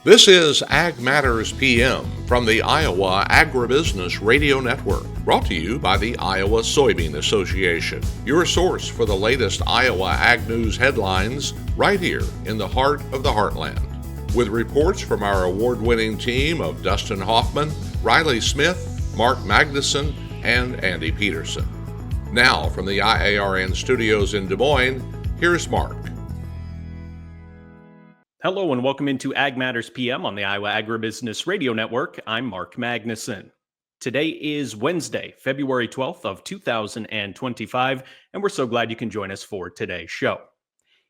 This is Ag Matters PM from the Iowa Agribusiness Radio Network, brought to you by the Iowa Soybean Association, your source for the latest Iowa ag news headlines right here in the heart of the heartland. With reports from our award-winning team of Dustin Hoffman, Riley Smith, Mark Magnuson, and Andy Peterson. Now, from the IARN studios in Des Moines, here's Mark. Hello and welcome into Ag Matters PM on the Iowa Agribusiness Radio Network. I'm Mark Magnuson. Today is Wednesday, February 12th of 2025, and we're so glad you can join us for today's show.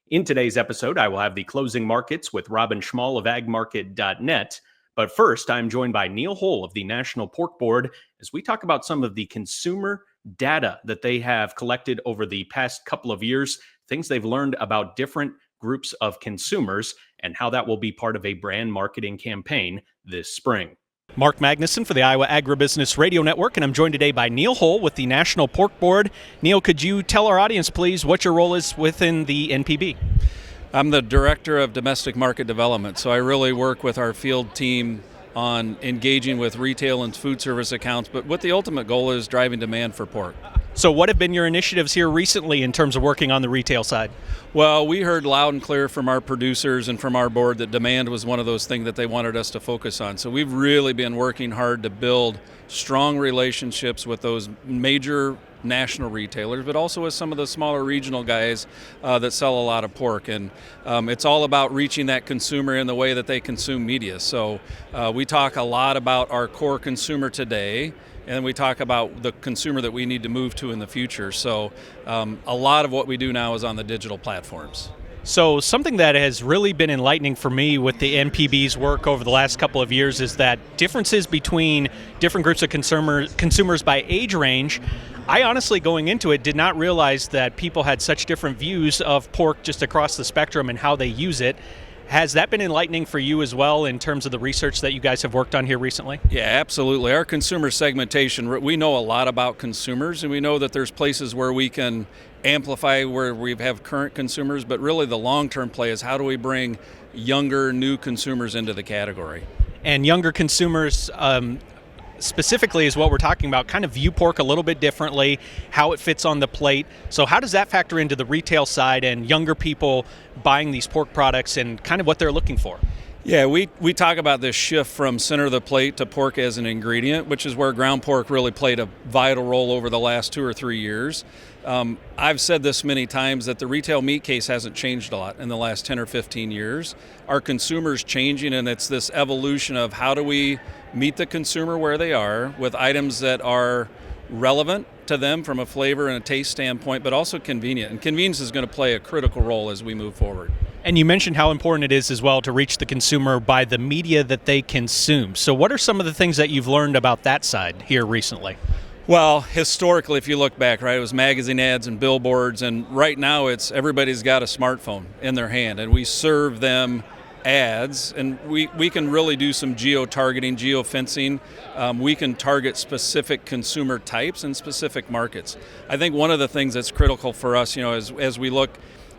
In today's episode, I will have the closing markets with Robin Schmahl of agmarket.net. But first, I'm joined by Neal Hull of the National Pork Board as we talk about some of the consumer data that they have collected over the past couple of years, things they've learned about different groups of consumers, and how that will be part of a brand marketing campaign this spring. Mark Magnuson for the Iowa Agribusiness Radio Network, and I'm joined today by Neal Hull with the National Pork Board. Neal, could you tell our audience, please, what your role is within the NPB? I'm the Director of Domestic Market Development, so I really work with our field team on engaging with retail and food service accounts, but what the ultimate goal is driving demand for pork. So what have been your initiatives here recently in terms of working on the retail side? Well, we heard loud and clear from our producers and from our board that demand was one of those things that they wanted us to focus on. So we've really been working hard to build strong relationships with those major national retailers, but also with some of the smaller regional guys that sell a lot of pork. And it's all about reaching that consumer in the way that they consume media. So we talk a lot about our core consumer today, and we talk about the consumer that we need to move to in the future. So a lot of what we do now is on the digital platforms. So something that has really been enlightening for me with the NPB's work over the last couple of years is that differences between different groups of consumers by age range. I honestly, going into it, did not realize that people had such different views of pork just across the spectrum and how they use it. Has that been enlightening for you as well in terms of the research that you guys have worked on here recently? Yeah, absolutely. Our consumer segmentation, we know a lot about consumers, and we know that there's places where we can amplify where we have current consumers, but really the long-term play is how do we bring younger, new consumers into the category? And younger consumers specifically is what we're talking about, kind of view pork a little bit differently, how it fits on the plate. So how does that factor into the retail side and younger people buying these pork products and kind of what they're looking for? Yeah, we talk about this shift from center of the plate to pork as an ingredient, which is where ground pork really played a vital role over the last 2 or 3 years. I've said this many times that the retail meat case hasn't changed a lot in the last 10 or 15 years. Our consumer's changing, and it's this evolution of how do we meet the consumer where they are with items that are relevant to them from a flavor and a taste standpoint, but also convenient. And convenience is going to play a critical role as we move forward. And you mentioned how important it is as well to reach the consumer by the media that they consume. So what are some of the things that you've learned about that side here recently? Well, historically, if you look back, right, it was magazine ads and billboards, and right now it's everybody's got a smartphone in their hand, and we serve them ads, and we can really do some geo-targeting, geo-fencing. We can target specific consumer types and specific markets. I think one of the things that's critical for us, as we look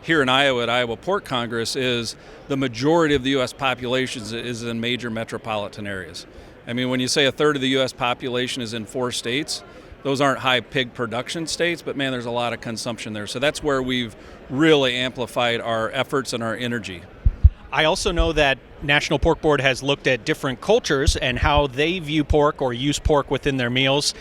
here in Iowa at Iowa Pork Congress, is the majority of the U.S. population is in major metropolitan areas. I mean, when you say a third of the U.S. population is in 4 states, those aren't high pig production states, but man, there's a lot of consumption there. So that's where we've really amplified our efforts and our energy. I also know that National Pork Board has looked at different cultures and how they view pork or use pork within their meals.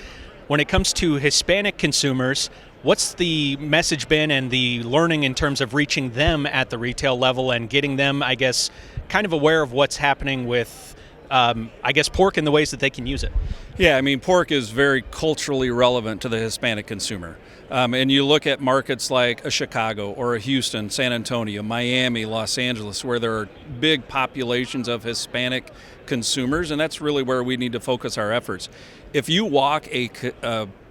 When it comes to Hispanic consumers, what's the message been and the learning in terms of reaching them at the retail level and getting them, I guess, kind of aware of what's happening with pork and the ways that they can use it? Yeah, I mean, pork is very culturally relevant to the Hispanic consumer. And you look at markets like a Chicago or a Houston, San Antonio, Miami, Los Angeles, where there are big populations of Hispanic consumers, and that's really where we need to focus our efforts. If you walk a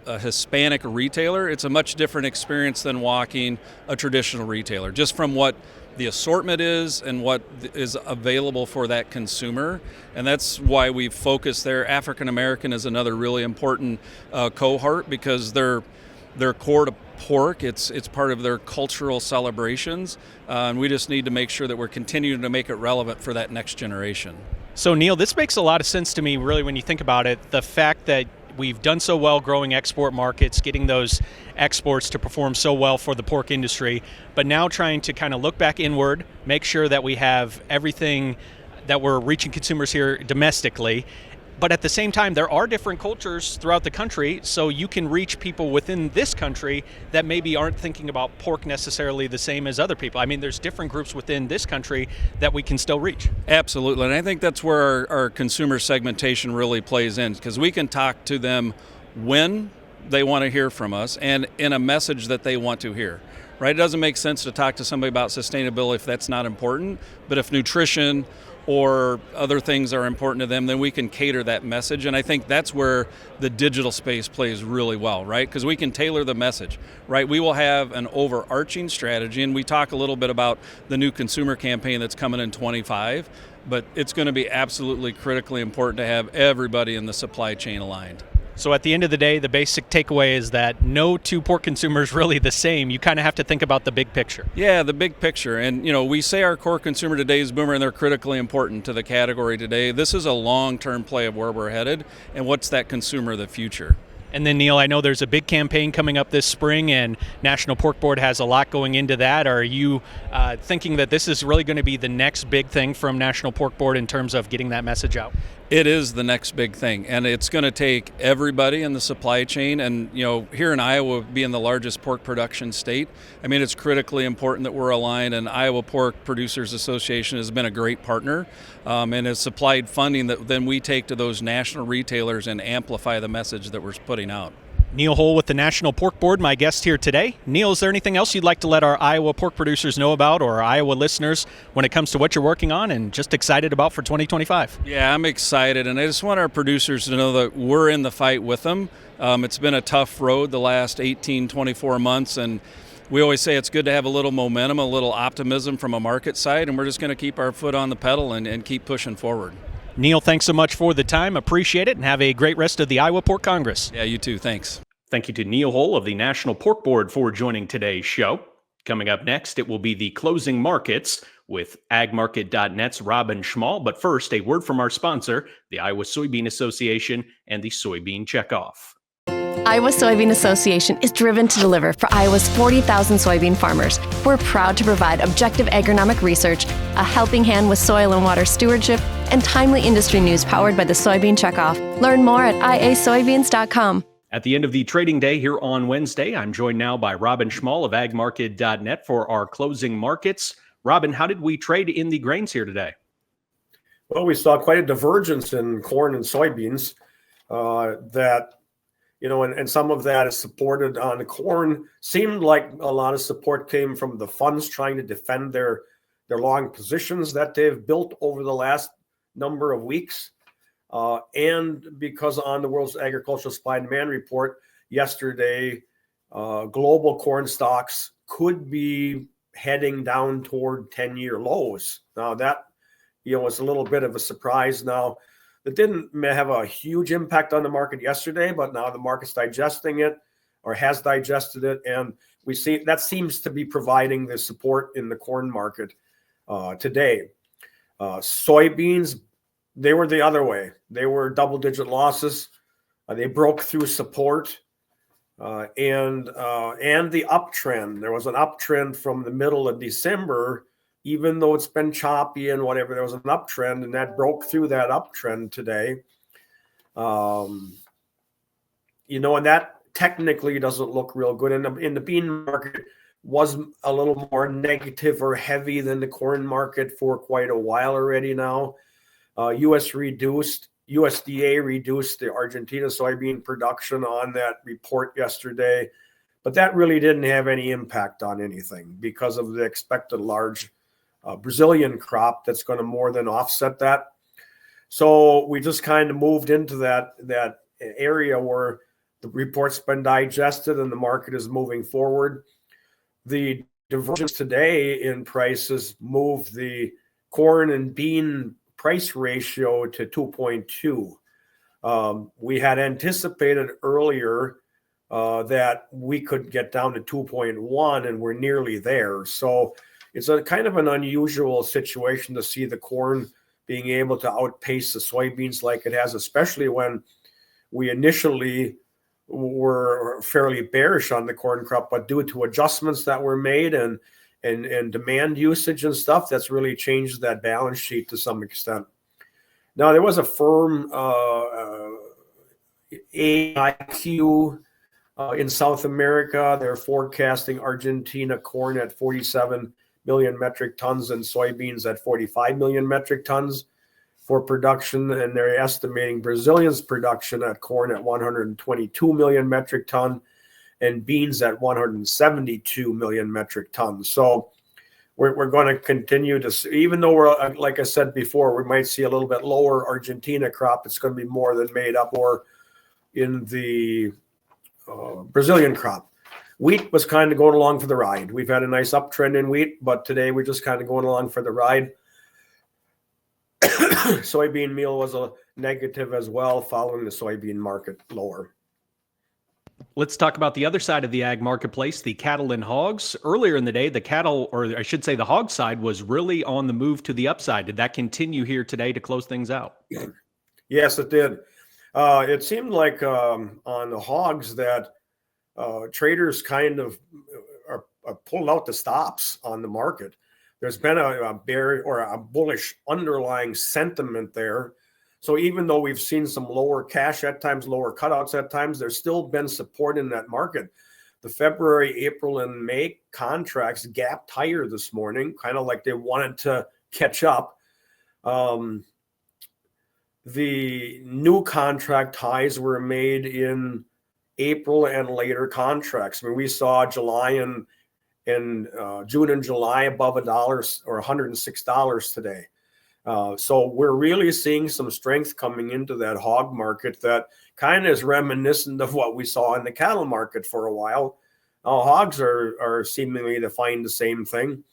Hispanic retailer, it's a much different experience than walking a traditional retailer, just from what the assortment is and what is available for that consumer. And that's why we focus there. African American is another really important cohort because they're core to pork. It's part of their cultural celebrations. And we just need to make sure that we're continuing to make it relevant for that next generation. So, Neal, this makes a lot of sense to me, really, when you think about it. The fact that we've done so well growing export markets, getting those exports to perform so well for the pork industry, but now trying to kind of look back inward, make sure that we have everything that we're reaching consumers here domestically. But at the same time, there are different cultures throughout the country, so you can reach people within this country that maybe aren't thinking about pork necessarily the same as other people. I mean, there's different groups within this country that we can still reach. Absolutely, and I think that's where our consumer segmentation really plays in, because we can talk to them when they want to hear from us and in a message that they want to hear. Right? It doesn't make sense to talk to somebody about sustainability if that's not important, but if nutrition or other things are important to them, then we can cater that message. And I think that's where the digital space plays really well, right? Because we can tailor the message, right? We will have an overarching strategy, and we talk a little bit about the new consumer campaign that's coming in 25, but it's going to be absolutely critically important to have everybody in the supply chain aligned. So at the end of the day, the basic takeaway is that no two pork consumers really the same. You kind of have to think about the big picture. Yeah, the big picture. And, we say our core consumer today is boomer, and they're critically important to the category today. This is a long-term play of where we're headed, and what's that consumer of the future. And then, Neal, I know there's a big campaign coming up this spring, and National Pork Board has a lot going into that. Are you thinking that this is really going to be the next big thing from National Pork Board in terms of getting that message out? It is the next big thing, and it's going to take everybody in the supply chain. And, here in Iowa, being the largest pork production state, I mean, it's critically important that we're aligned, and Iowa Pork Producers Association has been a great partner and has supplied funding that then we take to those national retailers and amplify the message that we're putting out. Neal Hull with the National Pork Board, my guest here today. Neal, is there anything else you'd like to let our Iowa pork producers know about, or our Iowa listeners, when it comes to what you're working on and just excited about for 2025? Yeah, I'm excited, and I just want our producers to know that we're in the fight with them. It's been a tough road the last 18, 24 months, and we always say it's good to have a little momentum, a little optimism from a market side, and we're just going to keep our foot on the pedal and keep pushing forward. Neal, thanks so much for the time. Appreciate it, and have a great rest of the Iowa Pork Congress. Yeah, you too. Thanks. Thank you to Neal Hull of the National Pork Board for joining today's show. Coming up next, it will be the closing markets with agmarket.net's Robin Schmahl. But first, a word from our sponsor, the Iowa Soybean Association and the Soybean Checkoff. Iowa Soybean Association is driven to deliver for Iowa's 40,000 soybean farmers. We're proud to provide objective agronomic research, a helping hand with soil and water stewardship, and timely industry news powered by the Soybean Checkoff. Learn more at iasoybeans.com. At the end of the trading day here on Wednesday, I'm joined now by Robin Schmahl of agmarket.net for our closing markets. Robin, how did we trade in the grains here today? Well, we saw quite a divergence in corn and soybeans and some of that is supported on the corn. Seemed like a lot of support came from the funds trying to defend their long positions that they've built over the last number of weeks. And because on the World's Agricultural Supply and Demand Report yesterday, global corn stocks could be heading down toward 10-year lows. Now that, was a little bit of a surprise. Now, it didn't have a huge impact on the market yesterday, but now the market's digesting it or has digested it. And we see that seems to be providing the support in the corn market today. Soybeans, they were the other way. They were double-digit losses. They broke through support and the uptrend. There was an uptrend from the middle of December, even though it's been choppy and whatever. There was an uptrend, and that broke through that uptrend today. And that technically doesn't look real good. In the bean market was a little more negative or heavy than the corn market for quite a while already now. USDA reduced the Argentina soybean production on that report yesterday, but that really didn't have any impact on anything because of the expected large Brazilian crop that's going to more than offset that. So we just kind of moved into that area where the report's been digested and the market is moving forward. The divergence today in prices moved the corn and bean price ratio to 2.2. We had anticipated earlier that we could get down to 2.1, and we're nearly there. So it's a kind of an unusual situation to see the corn being able to outpace the soybeans like it has, especially when we initially were fairly bearish on the corn crop, but due to adjustments that were made and demand usage and stuff, that's really changed that balance sheet to some extent. Now, there was a firm AIQ in South America. They're forecasting Argentina corn at 47 million metric tons and soybeans at 45 million metric tons for production. And they're estimating Brazilian's production at corn at 122 million metric ton and beans at 172 million metric tons. So we're going to continue to see, even though we're, like I said before, we might see a little bit lower Argentina crop, it's going to be more than made up for in the Brazilian crop. Wheat was kind of going along for the ride. We've had a nice uptrend in wheat, but today we're just kind of going along for the ride. Soybean meal was a negative as well, following the soybean market lower. Let's talk about the other side of the ag marketplace, the cattle and hogs. Earlier in the day, the cattle, or I should say the hog side, was really on the move to the upside. Did that continue here today to close things out? Yes, it did. It seemed like on the hogs that traders kind of are pulled out the stops on the market. There's been a bear or a bullish underlying sentiment there. So even though we've seen some lower cash at times, lower cutouts at times, there's still been support in that market. The February, April, and May contracts gapped higher this morning, kind of like they wanted to catch up. The new contract highs were made in April and later contracts. I mean, we saw July and June and July above $1 or $106 today. So we're really seeing some strength coming into that hog market that kind of is reminiscent of what we saw in the cattle market for a while. Hogs are seemingly to find the same thing.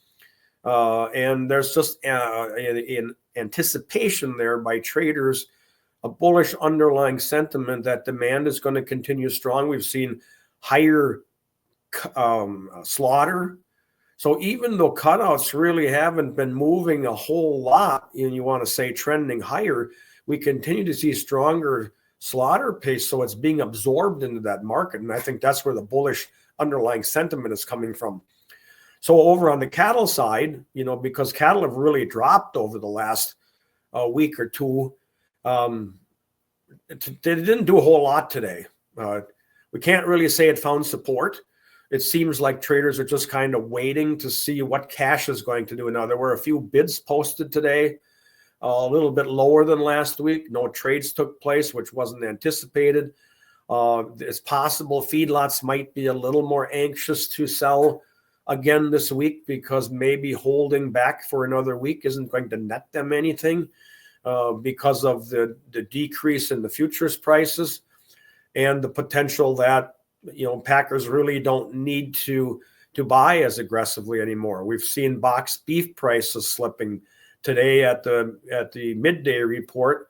And there's just in anticipation there by traders, a bullish underlying sentiment that demand is going to continue strong. We've seen higher slaughter. So even though cutouts really haven't been moving a whole lot, and you want to say trending higher, we continue to see stronger slaughter pace. So it's being absorbed into that market. And I think that's where the bullish underlying sentiment is coming from. So over on the cattle side, because cattle have really dropped over the last week or two, they didn't do a whole lot today. We can't really say it found support. It seems like traders are just kind of waiting to see what cash is going to do. Now, there were a few bids posted today, a little bit lower than last week. No trades took place, which wasn't anticipated. It's possible feedlots might be a little more anxious to sell again this week because maybe holding back for another week isn't going to net them anything because of the decrease in the futures prices and the potential that packers really don't need to buy as aggressively anymore. We've seen box beef prices slipping today at the midday report.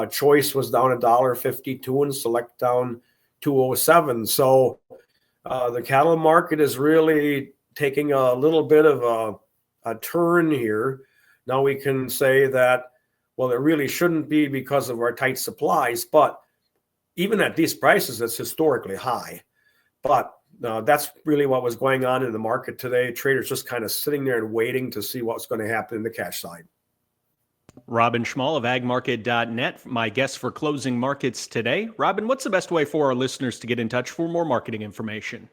Choice was down $1.52 and select down $2.07. So the cattle market is really taking a little bit of a turn here. Now we can say that, well, it really shouldn't be because of our tight supplies, but even at these prices, it's historically high. But that's really what was going on in the market today. Traders just kind of sitting there and waiting to see what's going to happen in the cash side. Robin Schmahl of agmarket.net, my guest for closing markets today. Robin, what's the best way for our listeners to get in touch for more marketing information?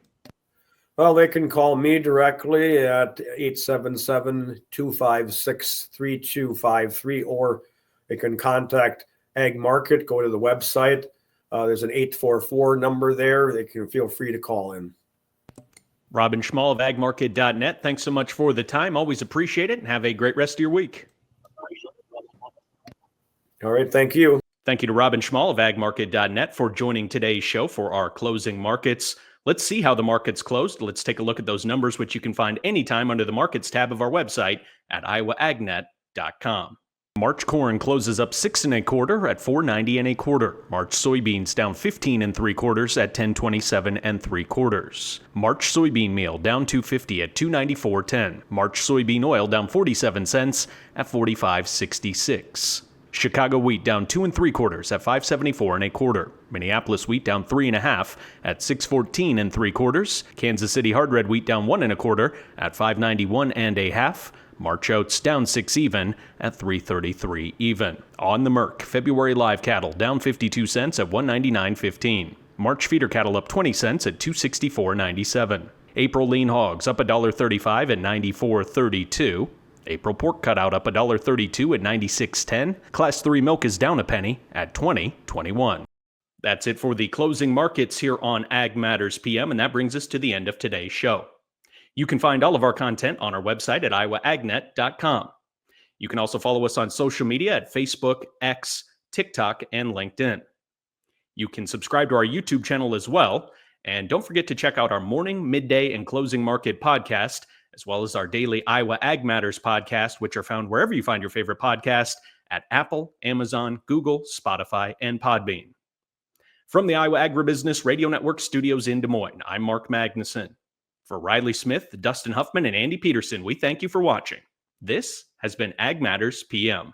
Well, they can call me directly at 877-256-3253, or they can contact Ag Market, go to the website. There's an 844 number there. They can feel free to call in. Robin Schmahl of agmarket.net, thanks so much for the time. Always appreciate it, and have a great rest of your week. All right, thank you. Thank you to Robin Schmahl of agmarket.net for joining today's show for our closing markets. Let's see how the markets closed. Let's take a look at those numbers, which you can find anytime under the Markets tab of our website at iowaagnet.com. March corn closes up 6 1/4 at $4.90 1/4. March soybeans down 15 3/4 at $10.27 3/4. March soybean meal down $2.50 at $2.94.10. March soybean oil down 47 cents at $45.66. Chicago wheat down 2 3/4 at $5.74 1/4. Minneapolis wheat down 3 1/2 at $6.14 3/4. Kansas City hard red wheat down 1 1/4 at $5.91 1/2. March oats down 6 even at $3.33 even. On the Merc, February live cattle down 52 cents at $199.15. March feeder cattle up 20 cents at $264.97. April lean hogs up $1.35 at $94.32. April pork cutout up $1.32 at $96.10. Class 3 milk is down a penny at $20.21. That's it for the closing markets here on Ag Matters PM, and that brings us to the end of today's show. You can find all of our content on our website at iowaagnet.com. You can also follow us on social media at Facebook, X, TikTok, and LinkedIn. You can subscribe to our YouTube channel as well. And don't forget to check out our morning, midday, and closing market podcast, as well as our daily Iowa Ag Matters podcast, which are found wherever you find your favorite podcast at Apple, Amazon, Google, Spotify, and Podbean. From the Iowa Agribusiness Radio Network studios in Des Moines, I'm Mark Magnuson. For Riley Smith, Dustin Huffman, and Andy Peterson, we thank you for watching. This has been Ag Matters PM.